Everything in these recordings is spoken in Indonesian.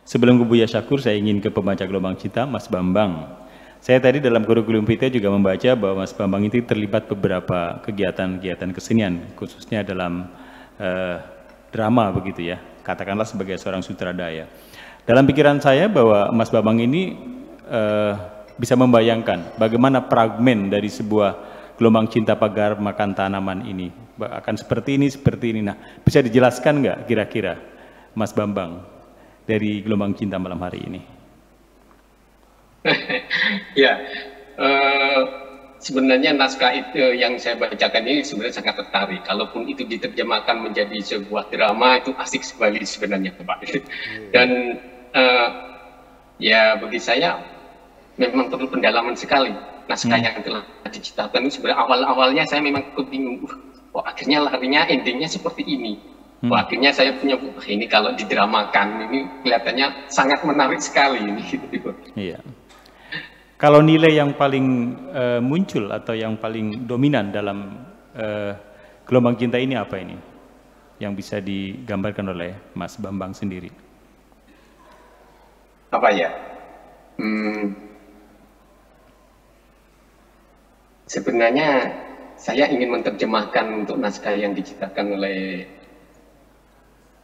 Sebelum ke Buya Syakur, saya ingin ke pembaca Gelombang Cinta, Mas Bambang. Saya tadi dalam kurikulum vitae juga membaca bahwa Mas Bambang itu terlibat beberapa kegiatan-kegiatan kesenian, khususnya dalam drama begitu ya, katakanlah sebagai seorang sutradara. Dalam pikiran saya bahwa Mas Bambang ini bisa membayangkan bagaimana fragmen dari sebuah gelombang cinta pagar makan tanaman ini akan seperti ini, seperti ini. Nah, bisa dijelaskan nggak kira-kira Mas Bambang dari gelombang cinta malam hari ini? Ya, sebenarnya naskah itu yang saya bacakan ini sebenarnya sangat tertarik. Kalaupun itu diterjemahkan menjadi sebuah drama, itu asik sekali sebenarnya, Pak. Dan ya bagi saya memang perlu pendalaman sekali. Naskah yang telah diciptakan itu sebenarnya awal-awalnya saya memang bingung. Wah, akhirnya larinya endingnya seperti ini. Wah, akhirnya saya punya ini kalau didramakan ini kelihatannya sangat menarik sekali ini. Iya. Kalau nilai yang paling muncul atau yang paling dominan dalam gelombang cinta ini apa ini? Yang bisa digambarkan oleh Mas Bambang sendiri. Apa ya? Sebenarnya saya ingin menerjemahkan untuk naskah yang diciptakan oleh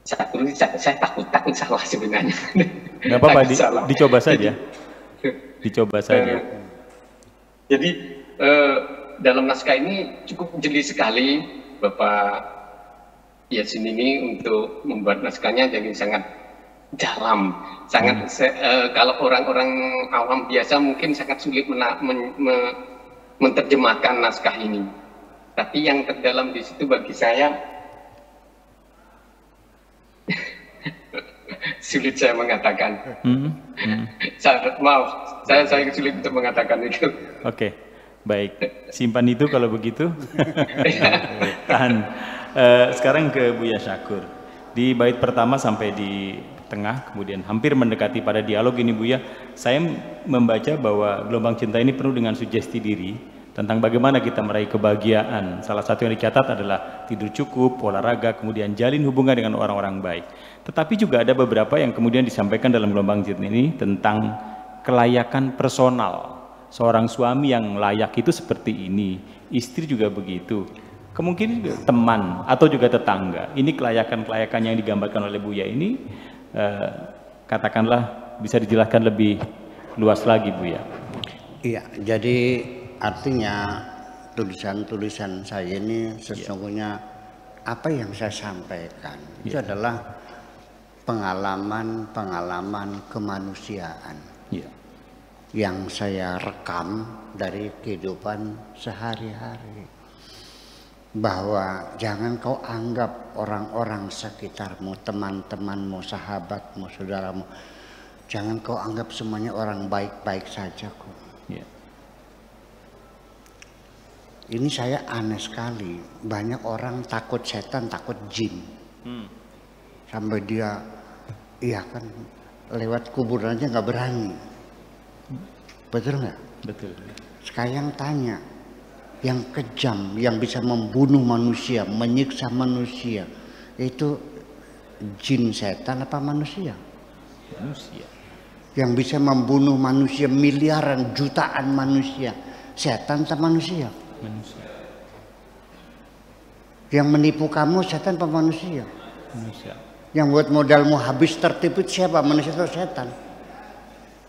Syakur. Saya takut salah sebenarnya. Nggak apa-apa, dicoba saja. Dicoba saja. Jadi dalam naskah ini cukup jeli sekali Bapak Yasin ini untuk membuat naskahnya jadi sangat dalam, sangat kalau orang-orang awam biasa mungkin sangat sulit menerjemahkan naskah ini. Tapi yang terdalam di situ bagi saya sulit saya mengatakan. Maaf, saya sulit untuk mengatakan itu. Oke, baik. Simpan itu kalau begitu. Tahan. Sekarang ke Buya Syakur. Di bait pertama sampai di tengah, kemudian hampir mendekati pada dialog ini Buya, saya membaca bahwa gelombang cinta ini penuh dengan sugesti diri tentang bagaimana kita meraih kebahagiaan. Salah satu yang dicatat adalah tidur cukup, olahraga, kemudian jalin hubungan dengan orang-orang baik. Tetapi juga ada beberapa yang kemudian disampaikan dalam gelombang cinta ini tentang kelayakan personal. Seorang suami yang layak itu seperti ini, istri juga begitu. Kemungkinan teman atau juga tetangga. Ini kelayakan-kelayakan yang digambarkan oleh Buya ini, katakanlah bisa dijelaskan lebih luas lagi Buya. Iya, jadi artinya tulisan-tulisan saya ini sesungguhnya apa yang saya sampaikan itu adalah pengalaman-pengalaman kemanusiaan yang saya rekam dari kehidupan sehari-hari, bahwa jangan kau anggap orang-orang sekitarmu, teman-temanmu, sahabatmu, saudaramu, jangan kau anggap semuanya orang baik-baik saja kok. Ini saya aneh sekali, banyak orang takut setan, takut jin, sampai dia, iya kan, lewat kuburan aja nggak berani, betul nggak? Betul. Sekarang tanya, yang kejam, yang bisa membunuh manusia, menyiksa manusia, itu jin, setan apa manusia? Manusia. Yang bisa membunuh manusia miliaran, jutaan manusia, setan atau manusia? Manusia. Yang menipu kamu setan apa manusia? Manusia. Yang buat modalmu habis tertipu siapa? Manusia atau setan?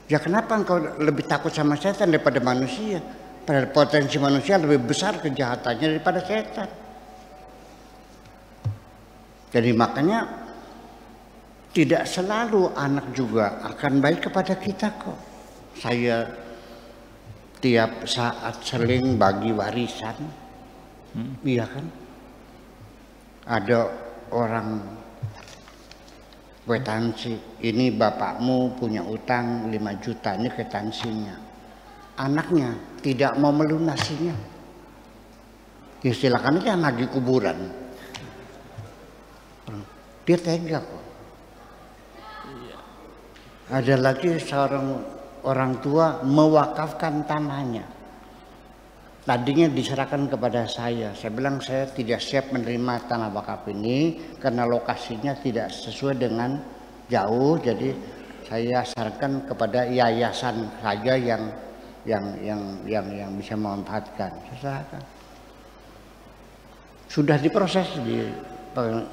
Ya kenapa engkau lebih takut sama setan daripada manusia? Padahal potensi manusia lebih besar kejahatannya daripada setan. Jadi makanya tidak selalu anak juga akan baik kepada kita kok. Saya tiap saat seling bagi warisan, iya kan? Ada orang kwitansi, ini bapakmu punya utang 5 juta, ini kwitansinya. Anaknya tidak mau melunasinya, ya silakan aja nagih kuburan. Dia tega kok. Ada lagi seorang orang tua mewakafkan tanahnya. Tadinya diserahkan kepada saya. Saya bilang saya tidak siap menerima tanah wakaf ini karena lokasinya tidak sesuai dengan jauh. Jadi saya sarankan kepada yayasan saja yang bisa memanfaatkan. Silakan. Sudah diproses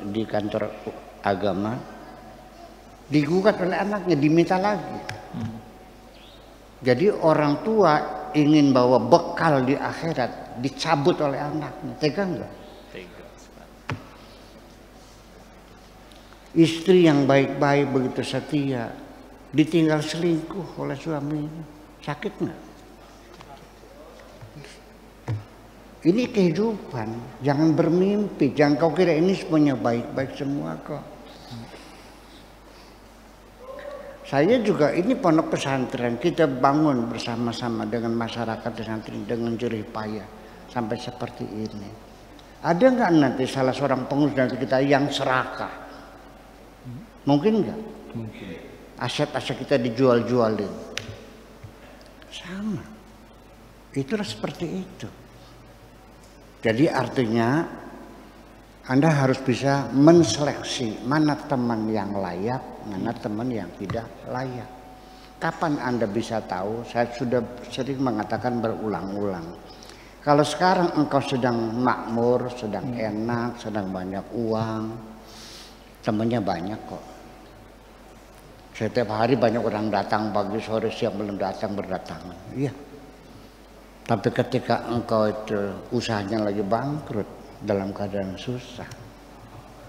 di kantor agama, digugat oleh anaknya, diminta lagi. Jadi orang tua ingin bawa bekal di akhirat, dicabut oleh anaknya. Tega enggak? Tega. Istri yang baik-baik begitu setia, ditinggal selingkuh oleh suaminya. Sakit enggak? Ini kehidupan. Jangan bermimpi. Jangan kau kira ini semuanya baik-baik semua kok. Saya juga ini pondok pesantren, kita bangun bersama-sama dengan masyarakat pesantren dengan jerih payah sampai seperti ini. Ada nggak nanti salah seorang pengurus dari kita yang serakah? Mungkin nggak? Mungkin. Aset-aset kita dijual-jualin. Sama. Itulah seperti itu. Jadi artinya Anda harus bisa menseleksi mana teman yang layak, mana teman yang tidak layak. Kapan Anda bisa tahu? Saya sudah sering mengatakan berulang-ulang. Kalau sekarang engkau sedang makmur, sedang enak, sedang banyak uang, temannya banyak kok. Setiap hari banyak orang datang, pagi, sore, siang, belum datang, berdatangan. Iya. Tapi ketika engkau itu usahanya lagi bangkrut, dalam keadaan susah,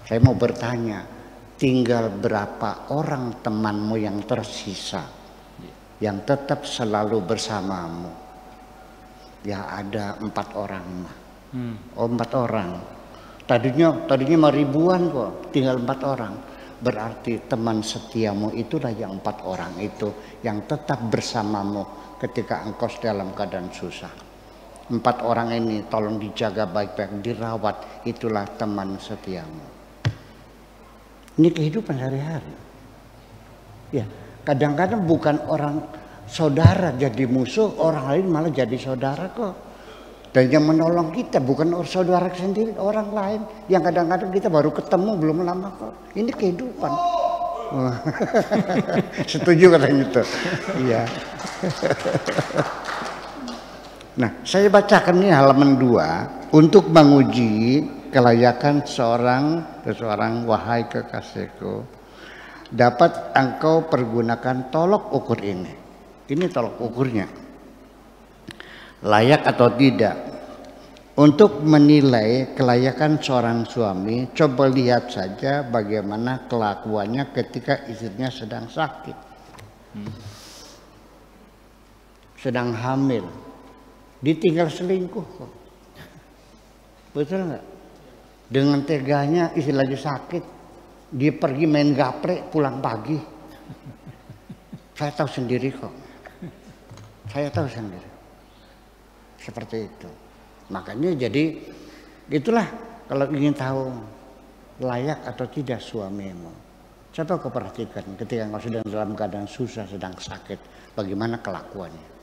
saya mau bertanya, tinggal berapa orang temanmu yang tersisa yang tetap selalu bersamamu? Ya ada 4 orang mah. Oh 4 orang. Tadinya mah ribuan kok, tinggal 4 orang. Berarti teman setiamu itulah yang 4 orang itu yang tetap bersamamu ketika engkau dalam keadaan susah. 4 orang ini tolong dijaga baik-baik, dirawat, itulah teman setiamu. Ini kehidupan sehari-hari. Ya, kadang-kadang bukan orang saudara jadi musuh, orang lain malah jadi saudara kok. Dan yang menolong kita bukan orang saudara sendiri, orang lain yang kadang-kadang kita baru ketemu belum lama kok. Ini kehidupan. Setuju katanya itu. Iya. Nah, saya bacakan ini halaman 2 untuk menguji kelayakan seseorang, wahai kekasihku, dapat engkau pergunakan tolok ukur ini. Ini tolok ukurnya. Layak atau tidak. Untuk menilai kelayakan seorang suami, coba lihat saja bagaimana kelakuannya ketika istrinya sedang sakit. Sedang hamil. Ditinggal selingkuh kok. Betul nggak? Dengan teganya istri lagi sakit, dia pergi main gaplek pulang pagi. Saya tahu sendiri kok. Saya tahu sendiri. Seperti itu. Makanya jadi itulah kalau ingin tahu layak atau tidak suamimu. Coba kau perhatikan ketika kau sedang dalam keadaan susah, sedang sakit, bagaimana kelakuannya.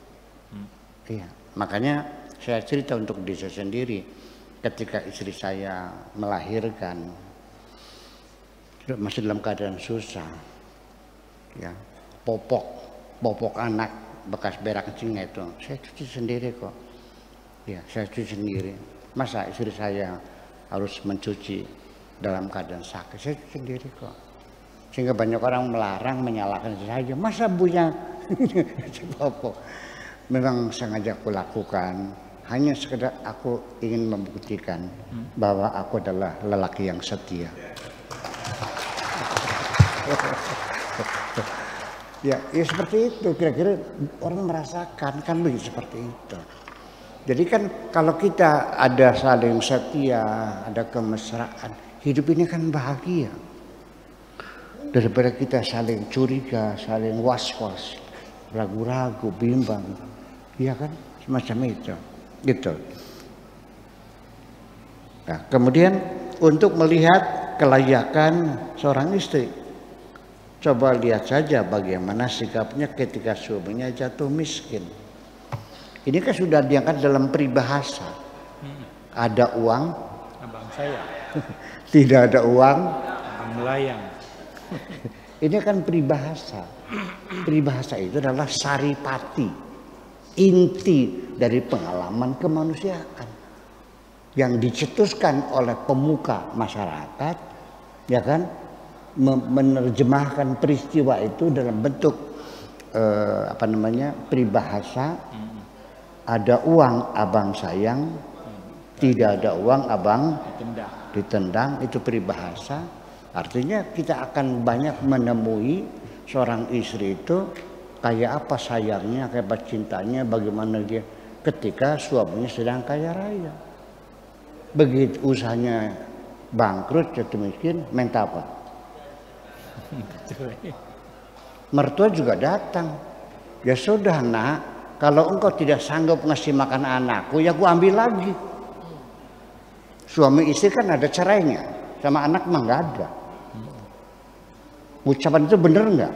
Iya. Makanya saya cerita untuk diri saya sendiri ketika istri saya melahirkan masih dalam keadaan susah, ya popok anak bekas berak kencingnya itu saya cuci sendiri kok, ya saya cuci sendiri. Masa istri saya harus mencuci dalam keadaan sakit? Saya cuci sendiri kok. Sehingga banyak orang melarang, menyalahkan saya, masa punya popok. Memang sengaja aku lakukan, hanya sekedar aku ingin membuktikan bahwa aku adalah lelaki yang setia. Ya seperti itu, kira-kira orang merasakan kan begitu, seperti itu. Jadi kan kalau kita ada saling setia, ada kemesraan, hidup ini kan bahagia. Daripada kita saling curiga, saling was-was, ragu-ragu, bimbang. Iya kan, semacam itu, gitu. Nah, kemudian untuk melihat kelayakan seorang istri, coba lihat saja bagaimana sikapnya ketika suaminya jatuh miskin. Ini kan sudah diangkat dalam peribahasa. Ada uang, abang saya. tidak ada uang, abang melayang. Ini kan peribahasa. Peribahasa itu adalah saripati, inti dari pengalaman kemanusiaan yang dicetuskan oleh pemuka masyarakat, ya kan, menerjemahkan peristiwa itu dalam bentuk peribahasa. Ada uang abang sayang, tidak ada uang abang ditendang, itu peribahasa. Artinya kita akan banyak menemui seorang istri itu kayak apa sayangnya, kayak apa cintanya, bagaimana dia ketika suaminya sedang kaya raya. Begitu usahanya bangkrut, jatuh miskin, minta apa? Mertua juga datang. Ya sudah nak, kalau engkau tidak sanggup ngasih makan anakku, ya aku ambil lagi. Suami istri kan ada cerainya, sama anak mah nggak ada. Ucapan itu bener nggak?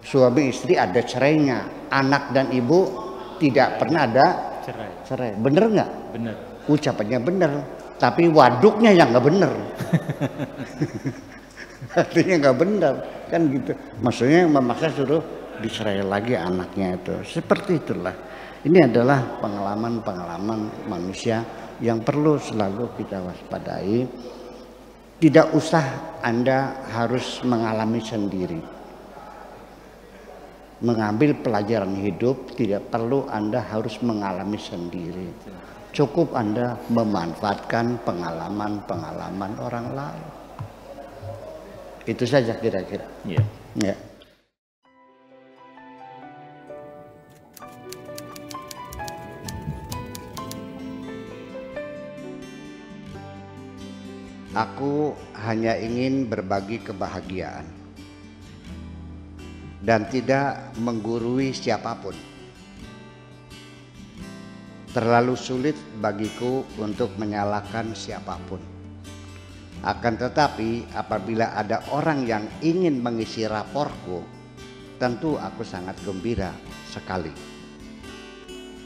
Suami istri ada cerainya, anak dan ibu tidak pernah ada cerai. Bener nggak? Bener. Ucapannya bener, tapi waduknya yang nggak bener. Artinya nggak bener, kan gitu. Maksudnya memaksa suruh dicerai lagi anaknya itu. Seperti itulah. Ini adalah pengalaman-pengalaman manusia yang perlu selalu kita waspadai. Tidak usah Anda harus mengalami sendiri. Mengambil pelajaran hidup tidak perlu Anda harus mengalami sendiri. Cukup Anda memanfaatkan pengalaman-pengalaman orang lain. Itu saja kira-kira. Iya. Ya. Aku hanya ingin berbagi kebahagiaan dan tidak menggurui siapapun. Terlalu sulit bagiku untuk menyalahkan siapapun. Akan tetapi apabila ada orang yang ingin mengisi raportku, tentu aku sangat gembira sekali.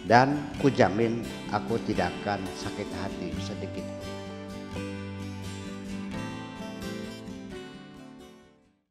Dan kujamin aku tidak akan sakit hati sedikit.